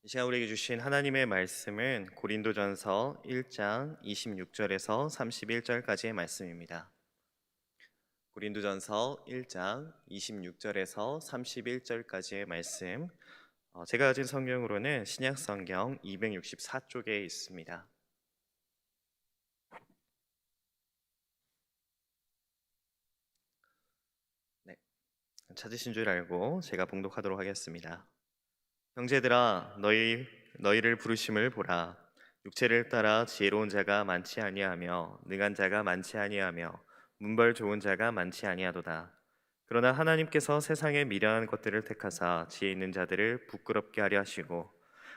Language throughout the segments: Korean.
이 시간 우리에게 주신 하나님의 말씀은 고린도전서 1장 26절에서 31절까지의 말씀입니다. 고린도전서 1장 26절에서 31절까지의 말씀. 제가 가진 성경으로는 신약성경 264쪽에 있습니다. 네, 찾으신 줄 알고 제가 봉독하도록 하겠습니다. 형제들아, 너희를 부르심을 보라. 육체를 따라 지혜로운 자가 많지 아니하며 능한 자가 많지 아니하며 문벌 좋은 자가 많지 아니하도다. 그러나 하나님께서 세상의 미련한 것들을 택하사 지혜 있는 자들을 부끄럽게 하려 하시고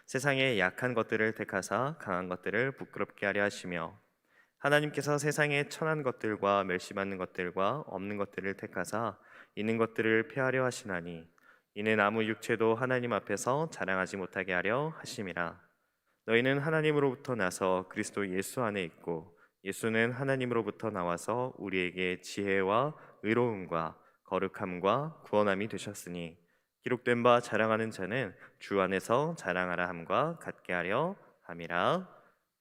세상의 약한 것들을 택하사 강한 것들을 부끄럽게 하려 하시며 하나님께서 세상의 천한 것들과 멸시받는 것들과 없는 것들을 택하사 있는 것들을 폐하려 하시나니 이는 아무 육체도 하나님 앞에서 자랑하지 못하게 하려 하심이라. 너희는 하나님으로부터 나서 그리스도 예수 안에 있고 예수는 하나님으로부터 나와서 우리에게 지혜와 의로움과 거룩함과 구원함이 되셨으니 기록된 바 자랑하는 자는 주 안에서 자랑하라 함과 같게 하려 함이라.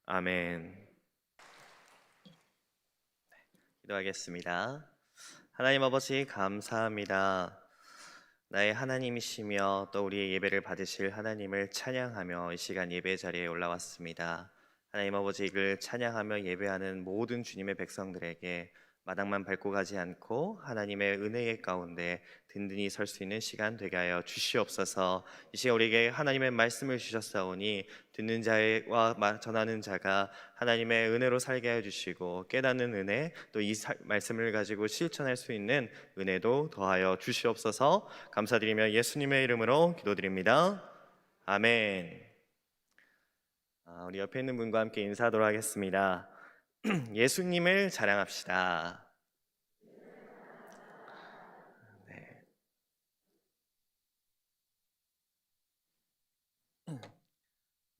아멘. 기도하겠습니다. 하나님 아버지 감사합니다. 나의 하나님이시며 또 우리의 예배를 받으실 하나님을 찬양하며 이 시간 예배 자리에 올라왔습니다. 하나님 아버지, 이를 찬양하며 예배하는 모든 주님의 백성들에게 마당만 밟고 가지 않고 하나님의 은혜의 가운데 든든히 설 수 있는 시간 되게 하여 주시옵소서. 이 시간 우리에게 하나님의 말씀을 주셨사오니 듣는 자와 전하는 자가 하나님의 은혜로 살게 하여 주시고 깨닫는 은혜, 또 이 말씀을 가지고 실천할 수 있는 은혜도 더하여 주시옵소서. 감사드리며 예수님의 이름으로 기도드립니다. 아멘. 우리 옆에 있는 분과 함께 인사하도록 하겠습니다. 예수님을 자랑합시다. 네.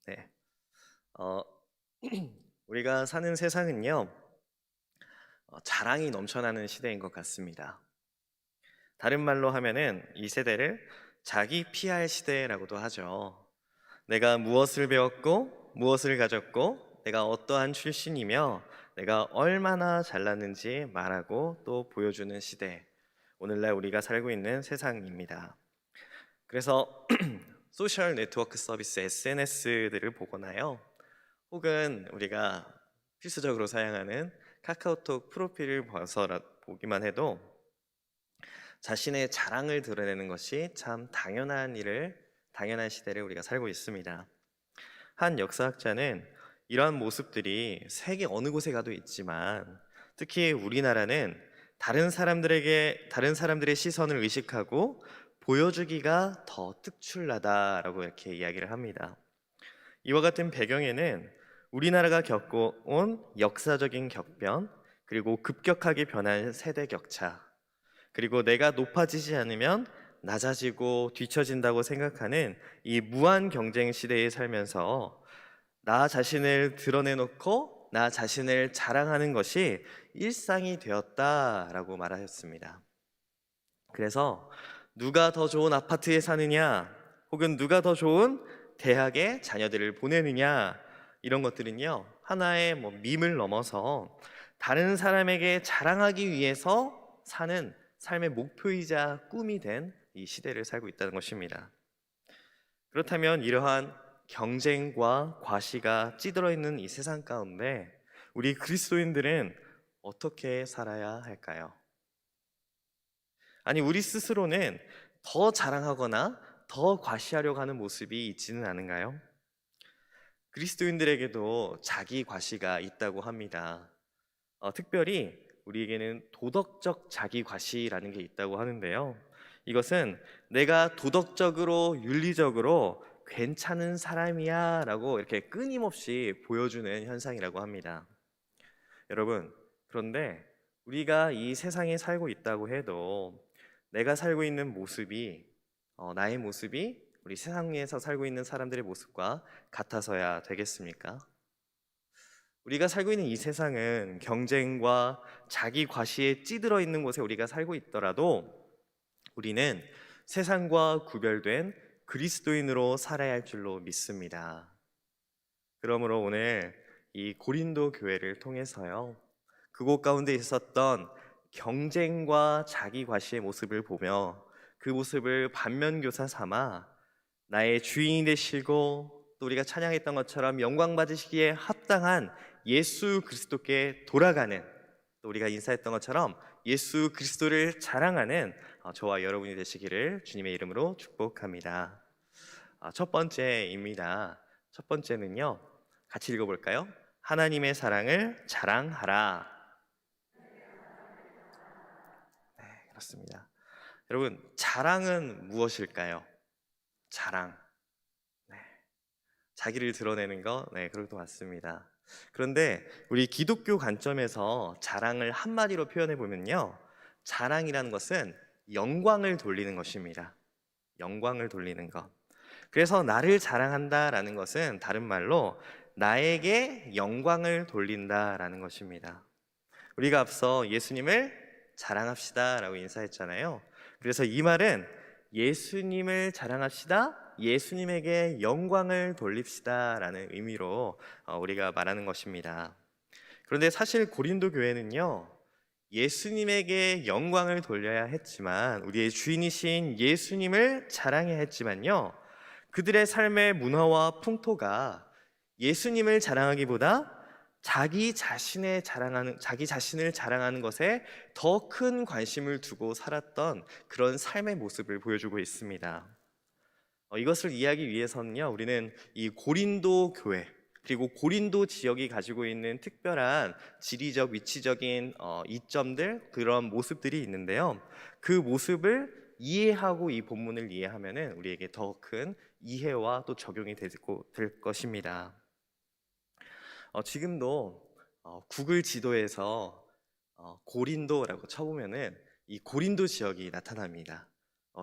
네. 어, 우리가 사는 세상은요, 자랑이 넘쳐나는 시대인 것 같습니다. 다른 말로 하면은 이 세대를 자기 PR 시대라고도 하죠. 내가 무엇을 배웠고 무엇을 가졌고 내가 어떠한 출신이며 내가 얼마나 잘났는지 말하고 또 보여주는 시대, 오늘날 우리가 살고 있는 세상입니다. 그래서 소셜 네트워크 서비스 SNS들을 보거나요, 혹은 우리가 필수적으로 사용하는 카카오톡 프로필을 보기만 해도 자신의 자랑을 드러내는 것이 참 당연한 시대를 우리가 살고 있습니다. 한 역사학자는 이러한 모습들이 세계 어느 곳에 가도 있지만 특히 우리나라는 다른 사람들의 시선을 의식하고 보여주기가 더 특출나다라고 이렇게 이야기를 합니다. 이와 같은 배경에는 우리나라가 겪어온 역사적인 격변, 그리고 급격하게 변한 세대 격차, 그리고 내가 높아지지 않으면 낮아지고 뒤처진다고 생각하는 이 무한 경쟁 시대에 살면서 나 자신을 드러내놓고 나 자신을 자랑하는 것이 일상이 되었다라고 말하였습니다. 그래서 누가 더 좋은 아파트에 사느냐, 혹은 누가 더 좋은 대학에 자녀들을 보내느냐, 이런 것들은요, 하나의 밈을 넘어서 다른 사람에게 자랑하기 위해서 사는 삶의 목표이자 꿈이 된 이 시대를 살고 있다는 것입니다. 그렇다면 이러한 경쟁과 과시가 찌들어 있는 이 세상 가운데 우리 그리스도인들은 어떻게 살아야 할까요? 아니, 우리 스스로는 더 자랑하거나 더 과시하려고 하는 모습이 있지는 않은가요? 그리스도인들에게도 자기 과시가 있다고 합니다. 특별히 우리에게는 도덕적 자기 과시라는 게 있다고 하는데요. 이것은 내가 도덕적으로 윤리적으로 괜찮은 사람이야 라고 이렇게 끊임없이 보여주는 현상이라고 합니다. 여러분, 그런데 우리가 이 세상에 살고 있다고 해도 내가 살고 있는 모습이, 나의 모습이 우리 세상에서 살고 있는 사람들의 모습과 같아서야 되겠습니까? 우리가 살고 있는 이 세상은 경쟁과 자기 과시에 찌들어 있는 곳에 우리가 살고 있더라도 우리는 세상과 구별된 그리스도인으로 살아야 할 줄로 믿습니다. 그러므로 오늘 이 고린도 교회를 통해서요, 그곳 가운데 있었던 경쟁과 자기 과시의 모습을 보며 그 모습을 반면교사 삼아 나의 주인이 되시고 또 우리가 찬양했던 것처럼 영광 받으시기에 합당한 예수 그리스도께 돌아가는, 또 우리가 인사했던 것처럼 예수 그리스도를 자랑하는 저와 여러분이 되시기를 주님의 이름으로 축복합니다. 첫 번째입니다. 첫 번째는요, 같이 읽어볼까요? 하나님의 사랑을 자랑하라. 네, 그렇습니다. 여러분, 자랑은 무엇일까요? 자랑. 네, 자기를 드러내는 거, 네, 그럴 것 같습니다. 그런데 우리 기독교 관점에서 자랑을 한마디로 표현해 보면요, 자랑이라는 것은 영광을 돌리는 것입니다. 영광을 돌리는 것. 그래서 나를 자랑한다라는 것은 다른 말로 나에게 영광을 돌린다라는 것입니다. 우리가 앞서 예수님을 자랑합시다라고 인사했잖아요. 그래서 이 말은 예수님을 자랑합시다, 예수님에게 영광을 돌립시다라는 의미로 우리가 말하는 것입니다. 그런데 사실 고린도 교회는요, 예수님에게 영광을 돌려야 했지만, 우리의 주인이신 예수님을 자랑해야 했지만요, 그들의 삶의 문화와 풍토가 예수님을 자랑하기보다 자기 자신을 자랑하는 것에 더 큰 관심을 두고 살았던 그런 삶의 모습을 보여주고 있습니다. 이것을 이해하기 위해서는요, 우리는 이 고린도 교회, 그리고 고린도 지역이 가지고 있는 특별한 지리적, 위치적인 이점들, 그런 모습들이 있는데요, 그 모습을 이해하고 이 본문을 이해하면은 우리에게 더 큰 이해와 또 적용이 될 것입니다. 지금도 구글 지도에서 고린도라고 쳐보면은 이 고린도 지역이 나타납니다.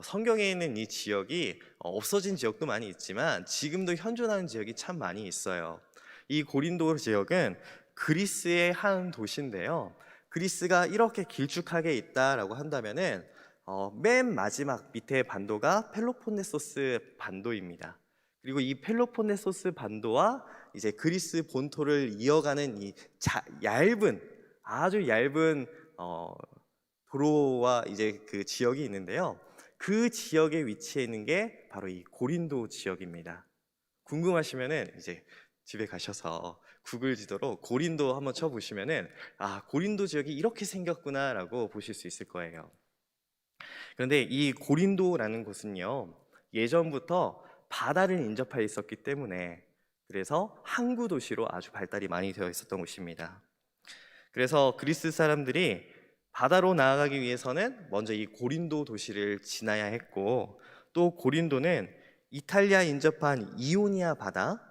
성경에 있는 이 지역이 없어진 지역도 많이 있지만 지금도 현존하는 지역이 참 많이 있어요. 이 고린도 지역은 그리스의 한 도시인데요, 그리스가 이렇게 길쭉하게 있다라고 한다면은 맨 마지막 밑에 반도가 펠로폰네소스 반도입니다. 그리고 이 펠로폰네소스 반도와 이제 그리스 본토를 이어가는 이 아주 얇은 도로와 이제 그 지역이 있는데요, 그 지역에 위치해 있는 게 바로 이 고린도 지역입니다. 궁금하시면은 이제 집에 가셔서 구글 지도로 고린도 한번 쳐보시면은 고린도 지역이 이렇게 생겼구나라고 보실 수 있을 거예요. 그런데 이 고린도라는 곳은요, 예전부터 바다를 인접해 있었기 때문에 그래서 항구 도시로 아주 발달이 많이 되어 있었던 곳입니다. 그래서 그리스 사람들이 바다로 나아가기 위해서는 먼저 이 고린도 도시를 지나야 했고, 또 고린도는 이탈리아 인접한 이오니아 바다,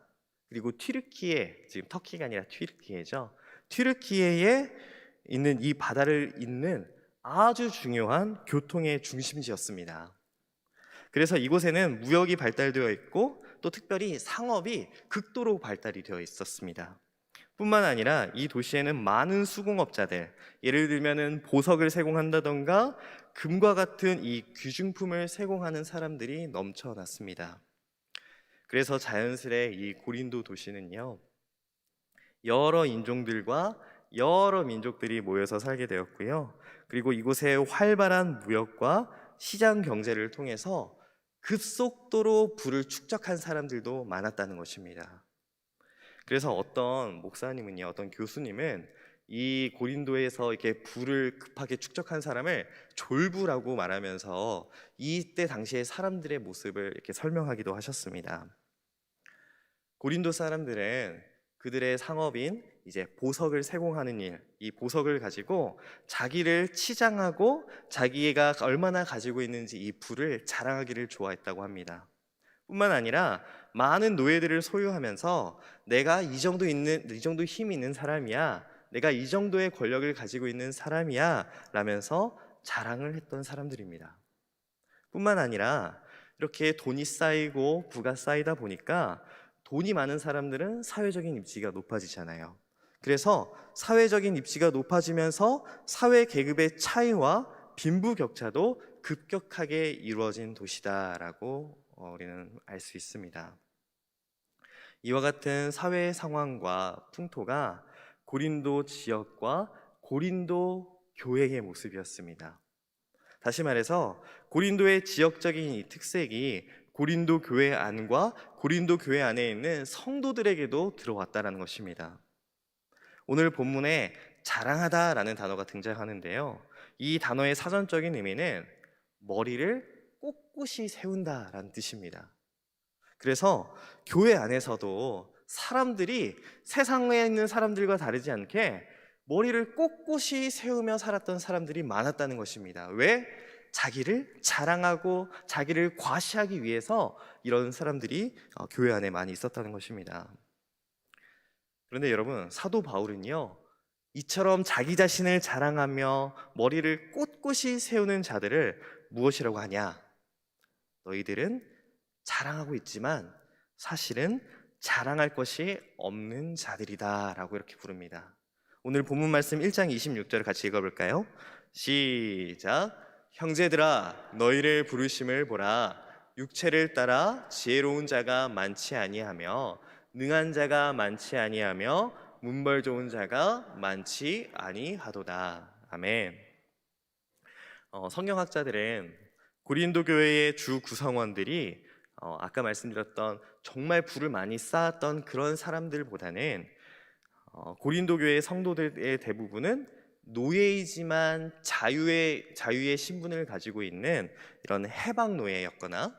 그리고 튀르키예, 지금 터키가 아니라 튀르키예죠, 튀르키예에 있는 이 바다를 잇는 아주 중요한 교통의 중심지였습니다. 그래서 이곳에는 무역이 발달되어 있고 또 특별히 상업이 극도로 발달이 되어 있었습니다. 뿐만 아니라 이 도시에는 많은 수공업자들, 예를 들면은 보석을 세공한다던가 금과 같은 이 귀중품을 세공하는 사람들이 넘쳐났습니다. 그래서 자연스레 이 고린도 도시는요, 여러 인종들과 여러 민족들이 모여서 살게 되었고요, 그리고 이곳에 활발한 무역과 시장 경제를 통해서 급속도로 부를 축적한 사람들도 많았다는 것입니다. 그래서 어떤 목사님은요, 어떤 교수님은 이 고린도에서 이렇게 부를 급하게 축적한 사람을 졸부라고 말하면서 이때 당시의 사람들의 모습을 이렇게 설명하기도 하셨습니다. 고린도 사람들은 그들의 상업인 이제 보석을 세공하는 일, 이 보석을 가지고 자기를 치장하고 자기가 얼마나 가지고 있는지 이 부를 자랑하기를 좋아했다고 합니다. 뿐만 아니라 많은 노예들을 소유하면서 내가 이 정도 힘이 있는 사람이야, 내가 이 정도의 권력을 가지고 있는 사람이야 라면서 자랑을 했던 사람들입니다. 뿐만 아니라 이렇게 돈이 쌓이고 부가 쌓이다 보니까 돈이 많은 사람들은 사회적인 입지가 높아지잖아요. 그래서 사회적인 입지가 높아지면서 사회 계급의 차이와 빈부격차도 급격하게 이루어진 도시다라고 우리는 알 수 있습니다. 이와 같은 사회 상황과 풍토가 고린도 지역과 고린도 교회의 모습이었습니다. 다시 말해서 고린도의 지역적인 이 특색이 고린도 교회 안과 고린도 교회 안에 있는 성도들에게도 들어왔다는 것입니다. 오늘 본문에 자랑하다라는 단어가 등장하는데요. 이 단어의 사전적인 의미는 머리를 꼿꼿이 세운다라는 뜻입니다. 그래서 교회 안에서도 사람들이 세상에 있는 사람들과 다르지 않게 머리를 꼿꼿이 세우며 살았던 사람들이 많았다는 것입니다. 왜? 자기를 자랑하고 자기를 과시하기 위해서 이런 사람들이 교회 안에 많이 있었다는 것입니다. 그런데 여러분, 사도 바울은요, 이처럼 자기 자신을 자랑하며 머리를 꼿꼿이 세우는 자들을 무엇이라고 하냐? 너희들은 자랑하고 있지만 사실은 자랑할 것이 없는 자들이다 라고 이렇게 부릅니다. 오늘 본문 말씀 1장 26절을 같이 읽어볼까요? 시작. 형제들아 너희를 부르심을 보라. 육체를 따라 지혜로운 자가 많지 아니하며 능한 자가 많지 아니하며 문벌 좋은 자가 많지 아니하도다. 아멘. 성경학자들은 고린도 교회의 주 구성원들이 아까 말씀드렸던 정말 부를 많이 쌓았던 그런 사람들보다는 고린도 교회의 성도들의 대부분은 노예이지만 자유의 신분을 가지고 있는 이런 해방 노예였거나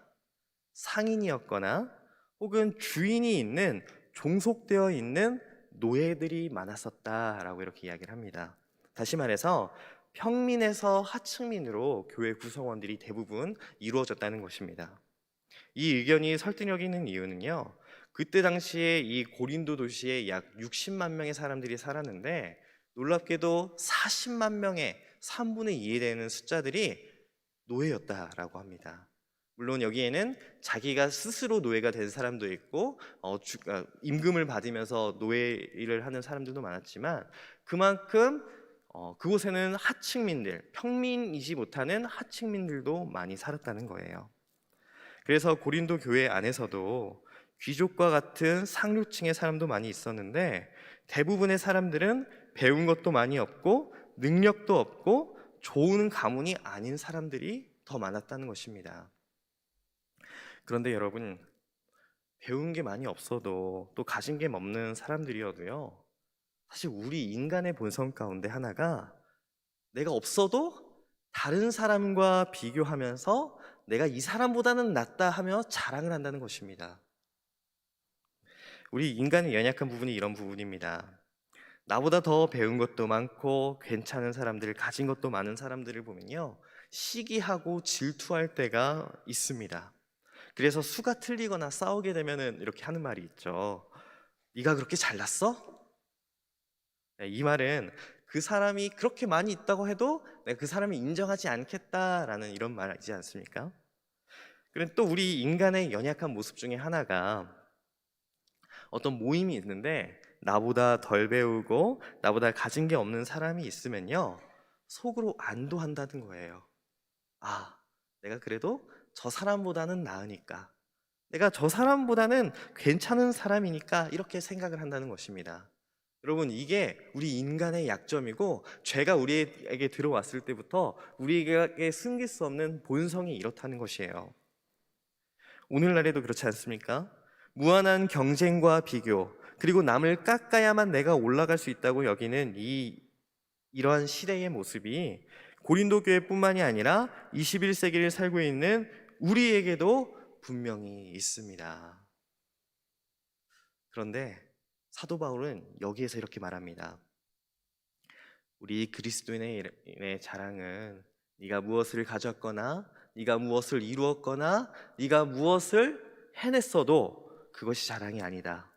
상인이었거나 혹은 주인이 있는 종속되어 있는 노예들이 많았었다라고 이렇게 이야기를 합니다. 다시 말해서 평민에서 하층민으로 교회 구성원들이 대부분 이루어졌다는 것입니다. 이 의견이 설득력 있는 이유는요, 그때 당시에 이 고린도 도시에 약 60만 명의 사람들이 살았는데 놀랍게도 40만 명의 3분의 2에 되는 숫자들이 노예였다라고 합니다. 물론 여기에는 자기가 스스로 노예가 된 사람도 있고 임금을 받으면서 노예 일을 하는 사람들도 많았지만 그만큼 그곳에는 하층민들, 평민이지 못하는 하층민들도 많이 살았다는 거예요. 그래서 고린도 교회 안에서도 귀족과 같은 상류층의 사람도 많이 있었는데 대부분의 사람들은 배운 것도 많이 없고 능력도 없고 좋은 가문이 아닌 사람들이 더 많았다는 것입니다. 그런데 여러분, 배운 게 많이 없어도 또 가진 게 없는 사람들이어도요, 사실 우리 인간의 본성 가운데 하나가 내가 없어도 다른 사람과 비교하면서 내가 이 사람보다는 낫다 하며 자랑을 한다는 것입니다. 우리 인간의 연약한 부분이 이런 부분입니다. 나보다 더 배운 것도 많고 괜찮은 사람들, 가진 것도 많은 사람들을 보면요, 시기하고 질투할 때가 있습니다. 그래서 수가 틀리거나 싸우게 되면은 이렇게 하는 말이 있죠. 네가 그렇게 잘났어? 네, 이 말은 그 사람이 그렇게 많이 있다고 해도 내가 그 사람을 인정하지 않겠다라는 이런 말이지 않습니까? 그런데 또 우리 인간의 연약한 모습 중에 하나가 어떤 모임이 있는데 나보다 덜 배우고 나보다 가진 게 없는 사람이 있으면요, 속으로 안도한다는 거예요. 아, 내가 그래도 저 사람보다는 나으니까, 내가 저 사람보다는 괜찮은 사람이니까 이렇게 생각을 한다는 것입니다. 여러분, 이게 우리 인간의 약점이고 죄가 우리에게 들어왔을 때부터 우리에게 숨길 수 없는 본성이 이렇다는 것이에요. 오늘날에도 그렇지 않습니까? 무한한 경쟁과 비교, 그리고 남을 깎아야만 내가 올라갈 수 있다고 여기는 이러한 시대의 모습이 고린도 교회뿐만이 아니라 21세기를 살고 있는 우리에게도 분명히 있습니다. 그런데 사도 바울은 여기에서 이렇게 말합니다. 우리 그리스도인의 자랑은 네가 무엇을 가졌거나 네가 무엇을 이루었거나 네가 무엇을 해냈어도 그것이 자랑이 아니다.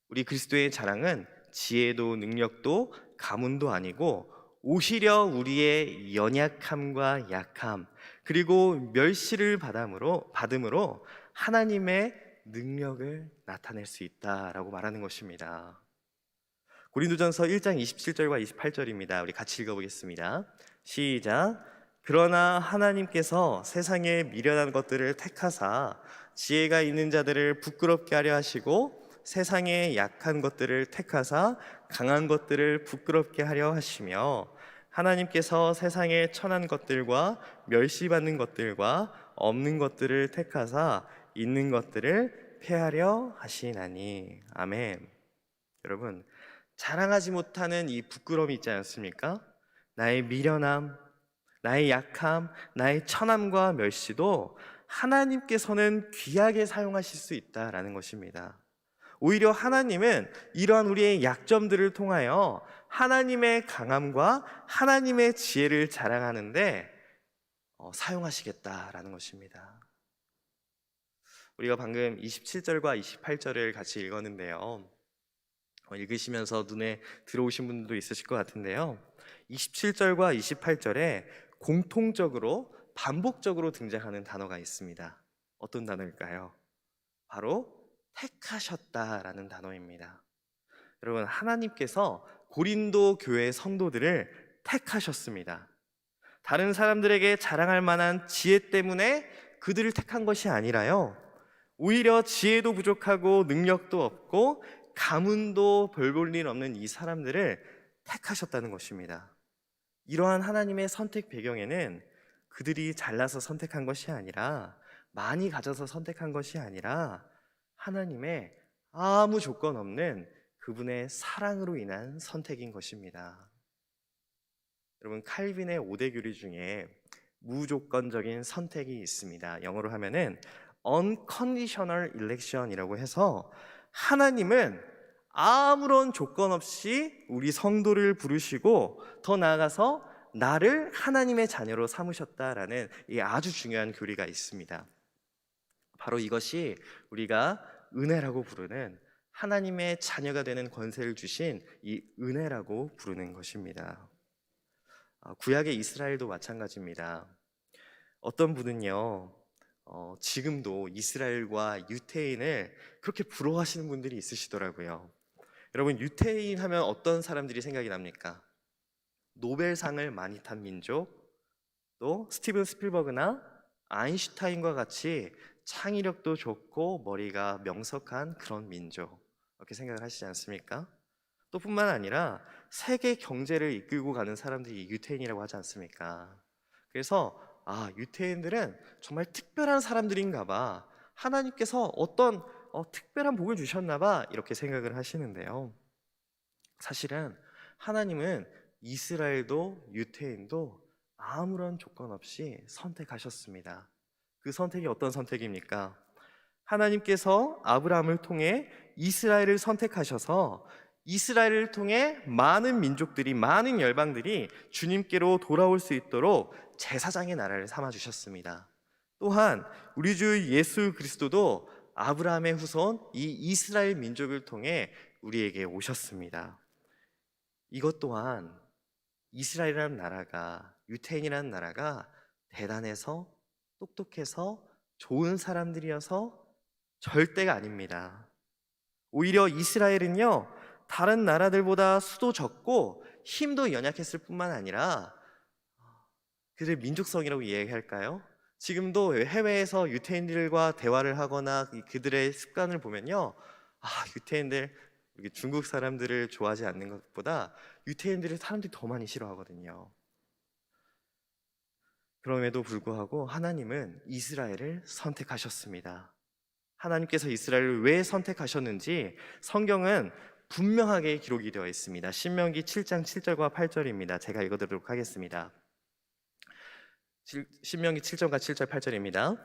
우리 그리스도의 자랑은 지혜도 능력도 가문도 아니고 오히려 우리의 연약함과 약함, 그리고 멸시를 받음으로 하나님의 능력을 나타낼 수 있다라고 말하는 것입니다. 고린도전서 1장 27절과 28절입니다. 우리 같이 읽어보겠습니다. 시작. 그러나 하나님께서 세상에 미련한 것들을 택하사 지혜가 있는 자들을 부끄럽게 하려 하시고 세상에 약한 것들을 택하사 강한 것들을 부끄럽게 하려 하시며 하나님께서 세상에 천한 것들과 멸시받는 것들과 없는 것들을 택하사 있는 것들을 폐하려 하시나니. 아멘. 여러분, 자랑하지 못하는 이 부끄러움이 있지 않습니까? 나의 미련함, 나의 약함, 나의 천함과 멸시도 하나님께서는 귀하게 사용하실 수 있다라는 것입니다. 오히려 하나님은 이러한 우리의 약점들을 통하여 하나님의 강함과 하나님의 지혜를 자랑하는데 사용하시겠다라는 것입니다. 우리가 방금 27절과 28절을 같이 읽었는데요. 읽으시면서 눈에 들어오신 분들도 있으실 것 같은데요. 27절과 28절에 공통적으로 반복적으로 등장하는 단어가 있습니다. 어떤 단어일까요? 바로 택하셨다라는 단어입니다. 여러분, 하나님께서 고린도 교회 성도들을 택하셨습니다. 다른 사람들에게 자랑할 만한 지혜 때문에 그들을 택한 것이 아니라요, 오히려 지혜도 부족하고 능력도 없고 가문도 별 볼 일 없는 이 사람들을 택하셨다는 것입니다. 이러한 하나님의 선택 배경에는 그들이 잘나서 선택한 것이 아니라, 많이 가져서 선택한 것이 아니라 하나님의 아무 조건 없는 그분의 사랑으로 인한 선택인 것입니다. 여러분, 칼빈의 5대 교리 중에 무조건적인 선택이 있습니다. 영어로 하면은 unconditional election이라고 해서 하나님은 아무런 조건 없이 우리 성도를 부르시고 더 나아가서 나를 하나님의 자녀로 삼으셨다라는 이 아주 중요한 교리가 있습니다. 바로 이것이 우리가 은혜라고 부르는, 하나님의 자녀가 되는 권세를 주신 이 은혜라고 부르는 것입니다. 구약의 이스라엘도 마찬가지입니다. 어떤 분은요, 지금도 이스라엘과 유태인을 그렇게 부러워하시는 분들이 있으시더라고요. 여러분, 유태인 하면 어떤 사람들이 생각이 납니까? 노벨상을 많이 탄 민족, 또 스티븐 스필버그나 아인슈타인과 같이 창의력도 좋고 머리가 명석한 그런 민족, 이렇게 생각을 하시지 않습니까? 또 뿐만 아니라 세계 경제를 이끌고 가는 사람들이 유태인이라고 하지 않습니까? 그래서 유태인들은 정말 특별한 사람들인가 봐, 하나님께서 어떤 특별한 복을 주셨나 봐, 이렇게 생각을 하시는데요. 사실은 하나님은 이스라엘도 유태인도 아무런 조건 없이 선택하셨습니다. 그 선택이 어떤 선택입니까? 하나님께서 아브라함을 통해 이스라엘을 선택하셔서 이스라엘을 통해 많은 민족들이, 많은 열방들이 주님께로 돌아올 수 있도록 제사장의 나라를 삼아 주셨습니다. 또한 우리 주 예수 그리스도도 아브라함의 후손 이 이스라엘 민족을 통해 우리에게 오셨습니다. 이것 또한 이스라엘이라는 나라가, 유태인이라는 나라가 대단해서 똑똑해서 좋은 사람들이어서 절대가 아닙니다. 오히려 이스라엘은요, 다른 나라들보다 수도 적고 힘도 연약했을 뿐만 아니라 그들의 민족성이라고 이야기할까요? 지금도 해외에서 유태인들과 대화를 하거나 그들의 습관을 보면요, 유태인들, 중국 사람들을 좋아하지 않는 것보다 유태인들을 사람들이 더 많이 싫어하거든요. 그럼에도 불구하고 하나님은 이스라엘을 선택하셨습니다. 하나님께서 이스라엘을 왜 선택하셨는지 성경은 분명하게 기록이 되어 있습니다. 신명기 7장 7절과 8절입니다. 제가 읽어드리도록 하겠습니다. 신명기 7절과 7절 8절입니다.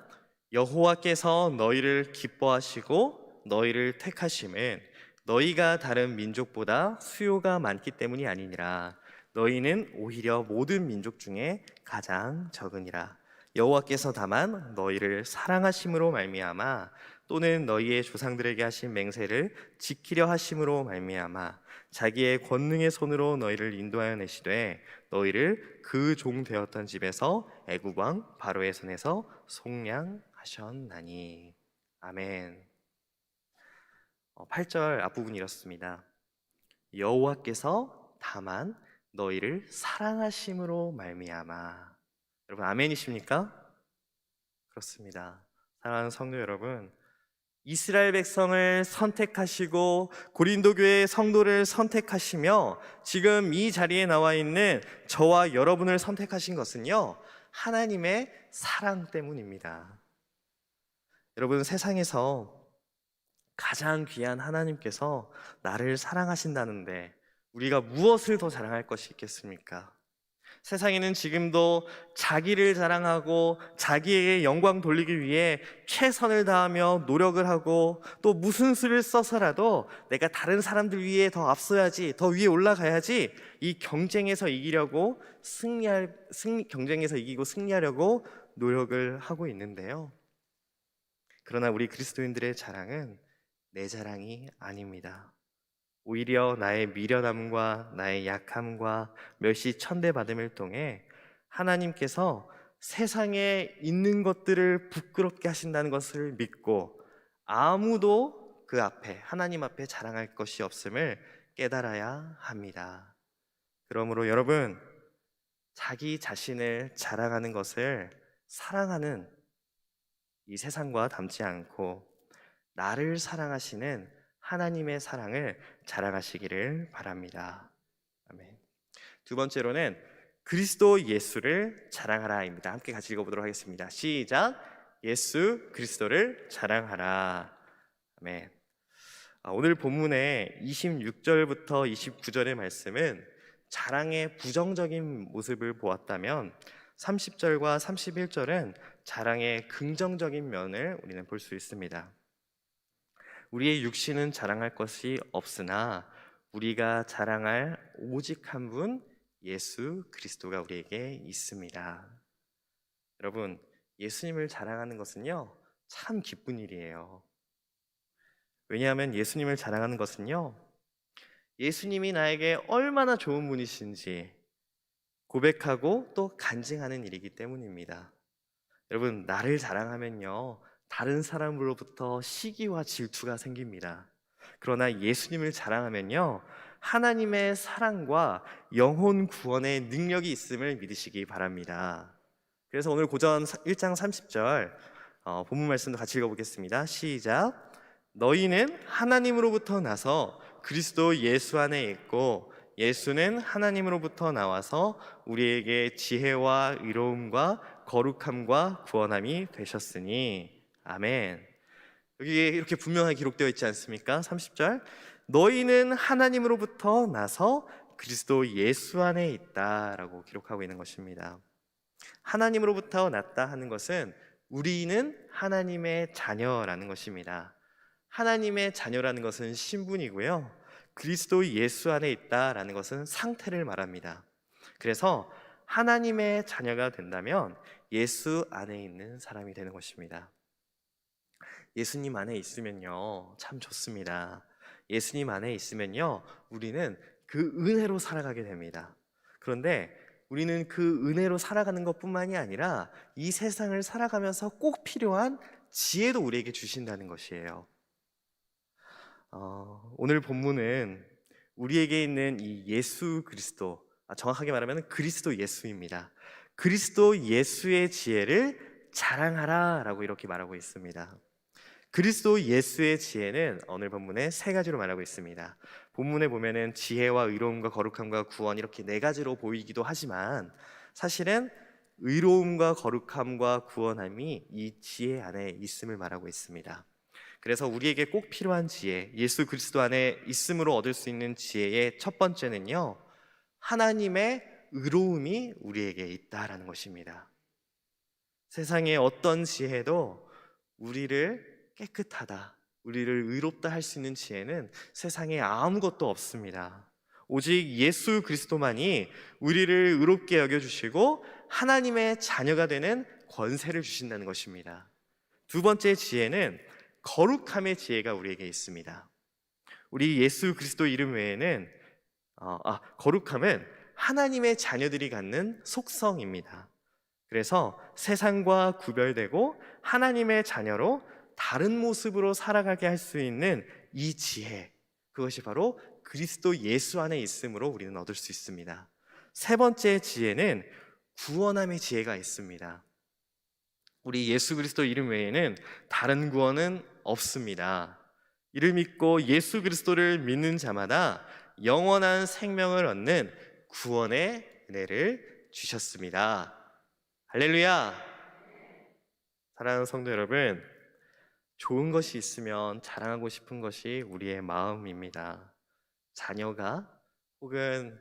여호와께서 너희를 기뻐하시고 너희를 택하심은 너희가 다른 민족보다 수요가 많기 때문이 아니니라. 너희는 오히려 모든 민족 중에 가장 적으니라. 여호와께서 다만 너희를 사랑하심으로 말미암아 또는 너희의 조상들에게 하신 맹세를 지키려 하심으로 말미암아 자기의 권능의 손으로 너희를 인도하여 내시되 너희를 그 종 되었던 집에서 애굽 왕 바로의 손에서 속량하셨나니. 아멘. 8절 앞부분이 이렇습니다. 여호와께서 다만 너희를 사랑하심으로 말미암아. 여러분 아멘이십니까? 그렇습니다. 사랑하는 성도 여러분, 이스라엘 백성을 선택하시고 고린도 교회의 성도를 선택하시며 지금 이 자리에 나와 있는 저와 여러분을 선택하신 것은요, 하나님의 사랑 때문입니다. 여러분, 세상에서 가장 귀한 하나님께서 나를 사랑하신다는데 우리가 무엇을 더 자랑할 것이 있겠습니까? 세상에는 지금도 자기를 자랑하고 자기에게 영광 돌리기 위해 최선을 다하며 노력을 하고 또 무슨 수를 써서라도 내가 다른 사람들 위에 더 앞서야지, 더 위에 올라가야지, 이 경쟁에서 이기려고 경쟁에서 이기고 승리하려고 노력을 하고 있는데요. 그러나 우리 그리스도인들의 자랑은 내 자랑이 아닙니다. 오히려 나의 미련함과 나의 약함과 멸시 천대받음을 통해 하나님께서 세상에 있는 것들을 부끄럽게 하신다는 것을 믿고 아무도 그 앞에, 하나님 앞에 자랑할 것이 없음을 깨달아야 합니다. 그러므로 여러분, 자기 자신을 자랑하는 것을 사랑하는 이 세상과 닮지 않고 나를 사랑하시는 하나님의 사랑을 자랑하시기를 바랍니다. 아멘. 두 번째로는 그리스도 예수를 자랑하라입니다. 함께 같이 읽어보도록 하겠습니다. 시작. 예수 그리스도를 자랑하라. 아멘. 오늘 본문의 26절부터 29절의 말씀은 자랑의 부정적인 모습을 보았다면 30절과 31절은 자랑의 긍정적인 면을 우리는 볼 수 있습니다. 우리의 육신은 자랑할 것이 없으나 우리가 자랑할 오직 한 분, 예수 그리스도가 우리에게 있습니다. 여러분, 예수님을 자랑하는 것은요, 참 기쁜 일이에요. 왜냐하면 예수님을 자랑하는 것은요, 예수님이 나에게 얼마나 좋은 분이신지 고백하고 또 간증하는 일이기 때문입니다. 여러분, 나를 자랑하면요, 다른 사람으로부터 시기와 질투가 생깁니다. 그러나 예수님을 자랑하면요, 하나님의 사랑과 영혼 구원의 능력이 있음을 믿으시기 바랍니다. 그래서 오늘 고전 1장 30절 본문 말씀도 같이 읽어보겠습니다. 시작. 너희는 하나님으로부터 나서 그리스도 예수 안에 있고 예수는 하나님으로부터 나와서 우리에게 지혜와 의로움과 거룩함과 구원함이 되셨으니 아멘. 여기에 이렇게 분명하게 기록되어 있지 않습니까? 30절. 너희는 하나님으로부터 나서 그리스도 예수 안에 있다라고 기록하고 있는 것입니다. 하나님으로부터 났다 하는 것은 우리는 하나님의 자녀라는 것입니다. 하나님의 자녀라는 것은 신분이고요, 그리스도 예수 안에 있다라는 것은 상태를 말합니다. 그래서 하나님의 자녀가 된다면 예수 안에 있는 사람이 되는 것입니다. 예수님 안에 있으면요, 참 좋습니다. 예수님 안에 있으면요, 우리는 그 은혜로 살아가게 됩니다. 그런데 우리는 그 은혜로 살아가는 것뿐만이 아니라 이 세상을 살아가면서 꼭 필요한 지혜도 우리에게 주신다는 것이에요. 오늘 본문은 우리에게 있는 이 예수 그리스도, 정확하게 말하면 그리스도 예수입니다. 그리스도 예수의 지혜를 자랑하라 라고 이렇게 말하고 있습니다. 그리스도 예수의 지혜는 오늘 본문에 세 가지로 말하고 있습니다. 본문에 보면은 지혜와 의로움과 거룩함과 구원 이렇게 네 가지로 보이기도 하지만 사실은 의로움과 거룩함과 구원함이 이 지혜 안에 있음을 말하고 있습니다. 그래서 우리에게 꼭 필요한 지혜, 예수 그리스도 안에 있음으로 얻을 수 있는 지혜의 첫 번째는요, 하나님의 의로움이 우리에게 있다라는 것입니다. 세상의 어떤 지혜도 우리를 깨끗하다, 우리를 의롭다 할 수 있는 지혜는 세상에 아무것도 없습니다. 오직 예수 그리스도만이 우리를 의롭게 여겨주시고 하나님의 자녀가 되는 권세를 주신다는 것입니다. 두 번째 지혜는 거룩함의 지혜가 우리에게 있습니다. 우리 예수 그리스도 이름 외에는 거룩함은 하나님의 자녀들이 갖는 속성입니다. 그래서 세상과 구별되고 하나님의 자녀로 다른 모습으로 살아가게 할 수 있는 이 지혜, 그것이 바로 그리스도 예수 안에 있음으로 우리는 얻을 수 있습니다. 세 번째 지혜는 구원함의 지혜가 있습니다. 우리 예수 그리스도 이름 외에는 다른 구원은 없습니다. 이를 믿고 예수 그리스도를 믿는 자마다 영원한 생명을 얻는 구원의 은혜를 주셨습니다. 할렐루야! 사랑하는 성도 여러분, 좋은 것이 있으면 자랑하고 싶은 것이 우리의 마음입니다. 자녀가 혹은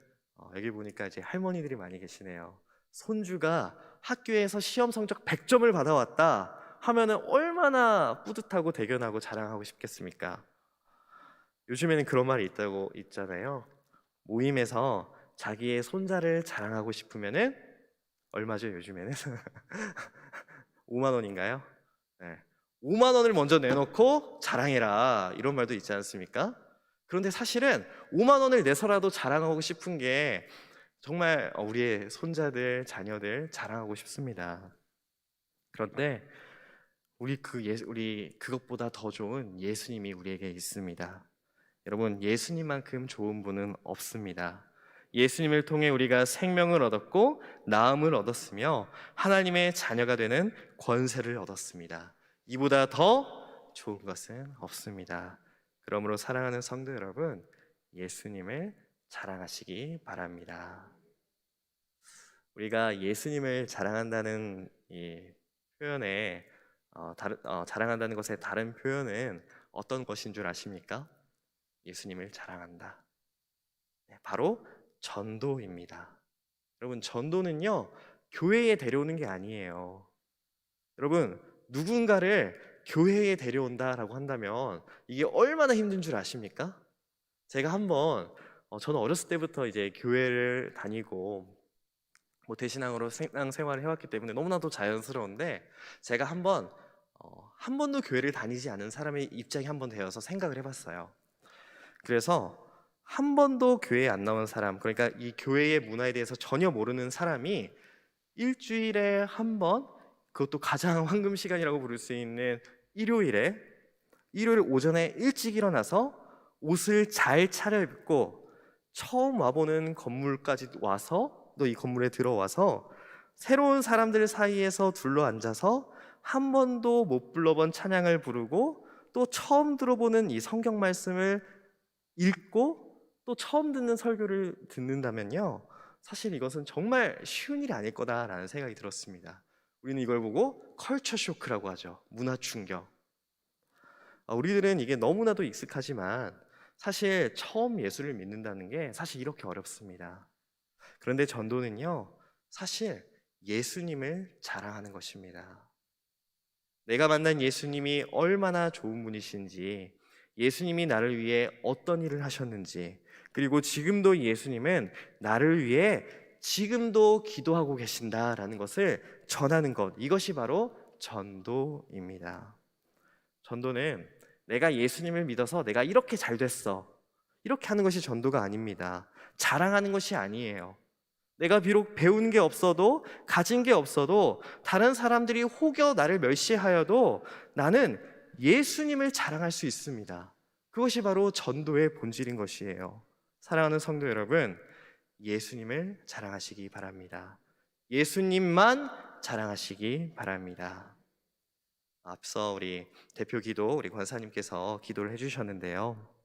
여기 보니까 이제 할머니들이 많이 계시네요. 손주가 학교에서 시험 성적 100점을 받아왔다 하면은 얼마나 뿌듯하고 대견하고 자랑하고 싶겠습니까? 요즘에는 그런 말이 있잖아요. 모임에서 자기의 손자를 자랑하고 싶으면은 얼마죠, 요즘에는? 5만 원인가요? 네. 5만 원을 먼저 내놓고 자랑해라, 이런 말도 있지 않습니까? 그런데 사실은 5만 원을 내서라도 자랑하고 싶은 게 정말 우리의 손자들, 자녀들 자랑하고 싶습니다. 그런데 우리 그것보다 더 좋은 예수님이 우리에게 있습니다. 여러분, 예수님만큼 좋은 분은 없습니다. 예수님을 통해 우리가 생명을 얻었고 나음을 얻었으며 하나님의 자녀가 되는 권세를 얻었습니다. 이보다 더 좋은 것은 없습니다. 그러므로 사랑하는 성도 여러분, 예수님을 자랑하시기 바랍니다. 우리가 예수님을 자랑한다는 이 표현에 자랑한다는 것의 다른 표현은 어떤 것인 줄 아십니까? 예수님을 자랑한다. 네, 바로 전도입니다. 여러분, 전도는요, 교회에 데려오는 게 아니에요. 여러분, 누군가를 교회에 데려온다라고 한다면 이게 얼마나 힘든 줄 아십니까? 제가 한번 저는 어렸을 때부터 이제 교회를 다니고 대신앙으로 생활을 해왔기 때문에 너무나도 자연스러운데, 제가 한 번도 교회를 다니지 않은 사람의 입장이 한번 되어서 생각을 해봤어요. 그래서 한 번도 교회에 안 나온 사람, 그러니까 이 교회의 문화에 대해서 전혀 모르는 사람이 일주일에 한 번, 그것도 가장 황금 시간이라고 부를 수 있는 일요일 오전에 일찍 일어나서 옷을 잘 차려입고 처음 와보는 건물까지 와서, 또 이 건물에 들어와서 새로운 사람들 사이에서 둘러앉아서 한 번도 못 불러본 찬양을 부르고 또 처음 들어보는 이 성경 말씀을 읽고 또 처음 듣는 설교를 듣는다면요, 사실 이것은 정말 쉬운 일이 아닐 거다라는 생각이 들었습니다. 우리는 이걸 보고 컬처 쇼크라고 하죠. 문화 충격. 우리들은 이게 너무나도 익숙하지만 사실 처음 예수를 믿는다는 게 사실 이렇게 어렵습니다. 그런데 전도는요, 사실 예수님을 자랑하는 것입니다. 내가 만난 예수님이 얼마나 좋은 분이신지, 예수님이 나를 위해 어떤 일을 하셨는지, 그리고 지금도 예수님은 나를 위해 지금도 기도하고 계신다라는 것을 전하는 것, 이것이 바로 전도입니다. 전도는 내가 예수님을 믿어서 내가 이렇게 잘 됐어, 이렇게 하는 것이 전도가 아닙니다. 자랑하는 것이 아니에요. 내가 비록 배운 게 없어도, 가진 게 없어도, 다른 사람들이 혹여 나를 멸시하여도 나는 예수님을 자랑할 수 있습니다. 그것이 바로 전도의 본질인 것이에요. 사랑하는 성도 여러분, 예수님을 자랑하시기 바랍니다. 예수님만 자랑하시기 바랍니다. 앞서 우리 대표 기도, 우리 권사님께서 기도를 해주셨는데요,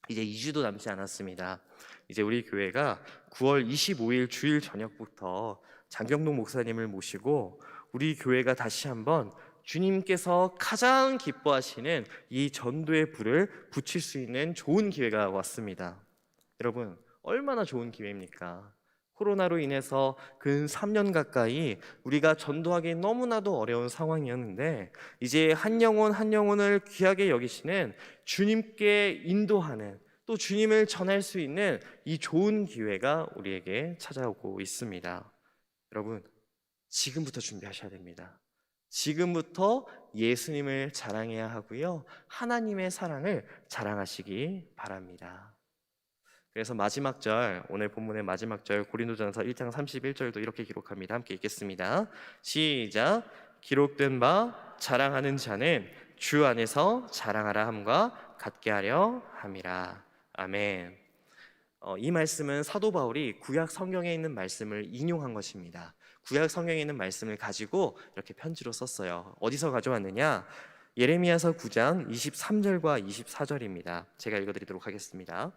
이제 2주도 남지 않았습니다. 이제 우리 교회가 9월 25일 주일 저녁부터 장경동 목사님을 모시고 우리 교회가 다시 한번 주님께서 가장 기뻐하시는 이 전도의 불을 붙일 수 있는 좋은 기회가 왔습니다. 여러분, 얼마나 좋은 기회입니까? 코로나로 인해서 근 3년 가까이 우리가 전도하기 너무나도 어려운 상황이었는데, 이제 한 영혼 한 영혼을 귀하게 여기시는 주님께 인도하는, 또 주님을 전할 수 있는 이 좋은 기회가 우리에게 찾아오고 있습니다. 여러분, 지금부터 준비하셔야 됩니다. 지금부터 예수님을 자랑해야 하고요, 하나님의 사랑을 자랑하시기 바랍니다. 그래서 마지막 절, 오늘 본문의 마지막 절 고린도전서 1장 31절도 이렇게 기록합니다. 함께 읽겠습니다. 시작. 기록된 바 자랑하는 자는 주 안에서 자랑하라 함과 같게 하려 함이라. 아멘. 이 말씀은 사도 바울이 구약 성경에 있는 말씀을 인용한 것입니다. 구약 성경에 있는 말씀을 가지고 이렇게 편지로 썼어요. 어디서 가져왔느냐? 예레미야서 9장 23절과 24절입니다. 제가 읽어드리도록 하겠습니다.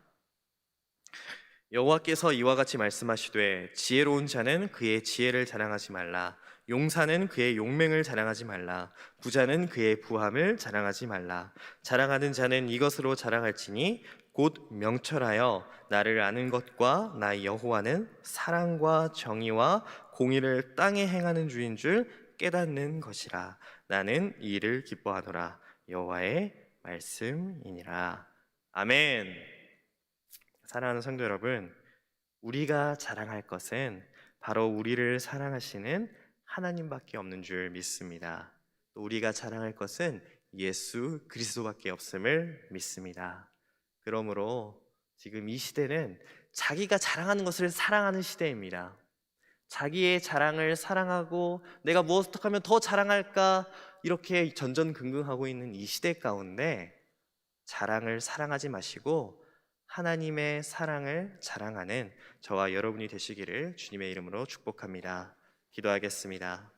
여호와께서 이와 같이 말씀하시되 지혜로운 자는 그의 지혜를 자랑하지 말라. 용사는 그의 용맹을 자랑하지 말라. 부자는 그의 부함을 자랑하지 말라. 자랑하는 자는 이것으로 자랑할지니 곧 명철하여 나를 아는 것과 나 여호와는 사랑과 정의와 공의를 땅에 행하는 주인 줄 깨닫는 것이라. 나는 이 일을 기뻐하노라. 여호와의 말씀이니라. 아멘. 사랑하는 성도 여러분, 우리가 자랑할 것은 바로 우리를 사랑하시는 하나님밖에 없는 줄 믿습니다. 또 우리가 자랑할 것은 예수 그리스도밖에 없음을 믿습니다. 그러므로 지금 이 시대는 자기가 자랑하는 것을 사랑하는 시대입니다. 자기의 자랑을 사랑하고 내가 무엇을 하면 더 자랑할까 이렇게 전전긍긍하고 있는 이 시대 가운데 자랑을 사랑하지 마시고 하나님의 사랑을 자랑하는 저와 여러분이 되시기를 주님의 이름으로 축복합니다. 기도하겠습니다.